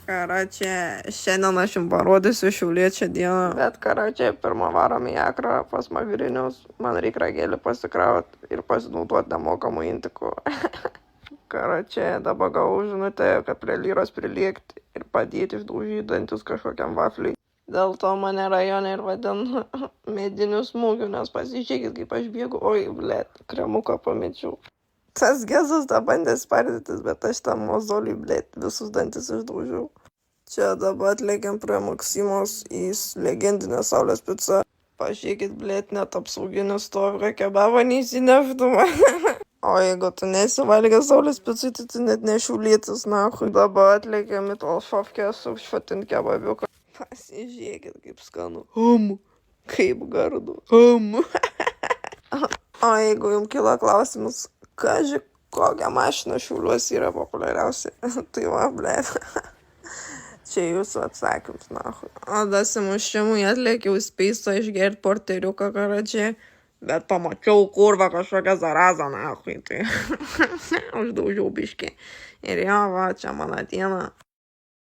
Šiandien aš jums parodysiu šiauliečio dieną. Bet pirmą varom į Akrą pas Magrinius. Man reikia ragelį pasikrauti ir pasinaudoti nemokamų intikų. Dabar gavau žinutę, kad prie Lyros priliekti ir padėti išdaužyti dantis kažkokiam vafliui. Dėl to mane rajone ir vadina mediniu smūgiu, nes pasižiūrėkit, kaip aš bėgu. Oi, blėt, kremuką pamečiau. Tas gezas tą bandė spardytis, bet aš tam mozoliui, blėt, visus dantis išdaužiau. Čia dabar atlėkiam prie Maksimos į legendinę Saulės picą. Pažiūrėkit, blėt, net apsauginis stovi, kebabą neįsinešdama. O jeigu tu nesivalgęs Saulės picai, tai tu net nešiaulietis, nahui. Dabar atlėkiam į Tolšovkę su švatint kebabiuką. Pasižiūrėkit, kaip skanu. Kaip gardu. O jeigu jums kilo klausimus, kokią mašiną Šiauliuose yra populiariausia, tai va, blėt. Čia jūsų atsakymus, nahui. O dasimušimui atlėkiau speiso išgerti porteriuką bet pamačiau kurvą kažkokią zarazą, nahui, tai uždaužiau biškį. Ir jo, va, čia mano diena.